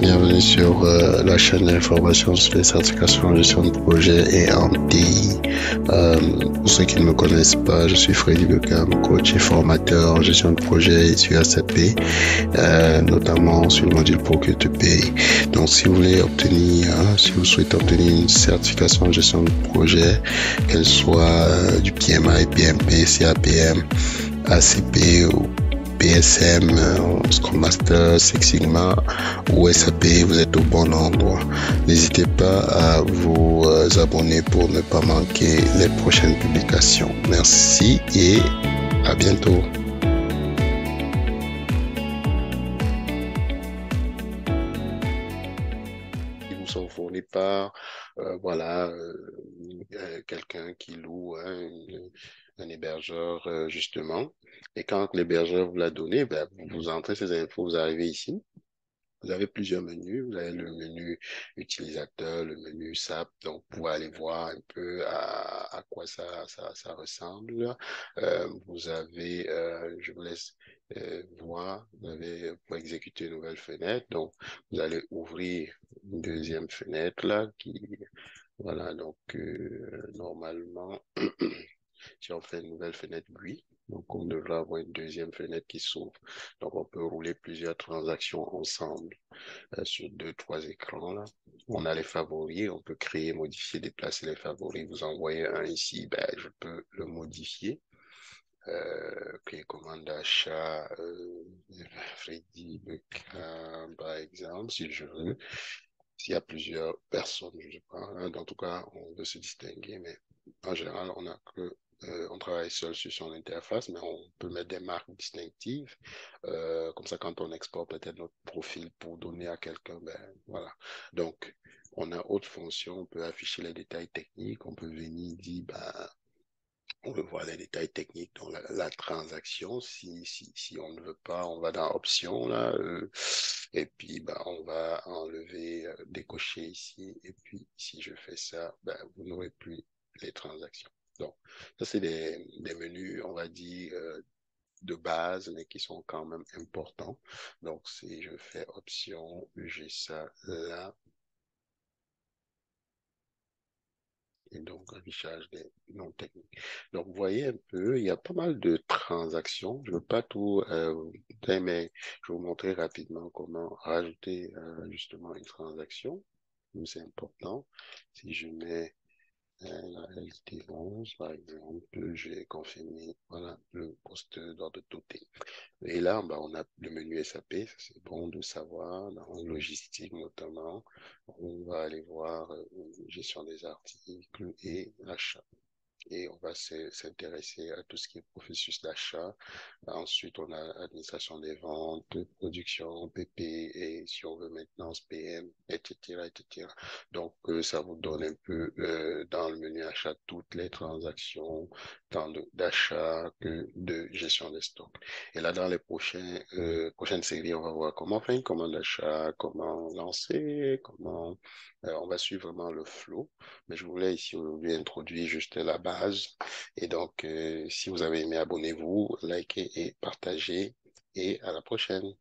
Bienvenue sur la chaîne d'information sur les certifications en gestion de projet et en TI. Pour ceux qui ne me connaissent pas, je suis Freddy Beckham, coach et formateur en gestion de projet sur SAP, notamment sur le module Procure to Pay. Donc, si vous voulez obtenir, si vous souhaitez obtenir une certification en gestion de projet, qu'elle soit du PMI, PMP, CAPM, ACP ou PSM, Scrum Master, Six Sigma ou SAP, vous êtes au bon endroit. N'hésitez pas à vous abonner pour ne pas manquer les prochaines publications. Merci et à bientôt. Ils vous sont fournis par quelqu'un qui loue un hébergeur justement. Et quand l'hébergeur vous l'a donné, ben, vous entrez ces infos, vous arrivez ici. Vous avez plusieurs menus. Vous avez le menu utilisateur, le menu SAP. Donc, vous pouvez aller voir un peu à quoi ça ressemble. Vous avez, je vous laisse voir, pour exécuter une nouvelle fenêtre. Donc, vous allez ouvrir une deuxième fenêtre là voilà, donc normalement, si on fait une nouvelle fenêtre GUI, donc on devrait avoir une deuxième fenêtre qui s'ouvre. Donc on peut rouler plusieurs transactions ensemble sur deux, trois écrans là. On a les favoris, on peut créer, modifier, déplacer les favoris. Vous envoyez un ici, ben, je peux le modifier. Créer commande d'achat, Freddy Beckham, par exemple, si je veux. S'il y a plusieurs personnes, je ne sais pas, hein, en tout cas, on veut se distinguer, mais en général, on travaille seul sur son interface, mais on peut mettre des marques distinctives. Comme ça, quand on exporte peut-être notre profil pour donner à quelqu'un, ben voilà. Donc, on a autre fonction, on peut afficher les détails techniques, on peut venir dire, ben, on veut voir les détails techniques dans la transaction. Si on ne veut pas, on va dans Options, là, et puis bah, on va enlever, décocher ici. Et puis, si je fais ça, bah, vous n'aurez plus les transactions. Donc, ça, c'est des menus, on va dire, de base, mais qui sont quand même importants. Donc, si je fais Options, j'ai ça là. Et donc, affichage des noms techniques. Donc, vous voyez un peu, il y a pas mal de transactions. Je ne veux pas tout mais je vais vous montrer rapidement comment rajouter justement une transaction. C'est important. Si je mets la LT11, par exemple, j'ai confirmé, voilà, le poste d'ordre doté. Et là, bah, on a le menu SAP, ça, c'est bon de savoir, dans logistique notamment. On va aller voir gestion des articles et l'achat. Et on va s'intéresser à tout ce qui est processus d'achat. Ensuite, on a administration des ventes, production, PP, et si on veut maintenance PM, etc., etc. Donc, ça vous donne un peu dans le menu achat toutes les transactions, tant d'achat que de gestion des stocks. Et là, dans les prochaines séries, on va voir comment faire une commande d'achat, comment lancer, on va suivre vraiment le flow. Mais je voulais ici aujourd'hui introduire juste la base. Et donc, si vous avez aimé, abonnez-vous, likez et partagez. Et à la prochaine.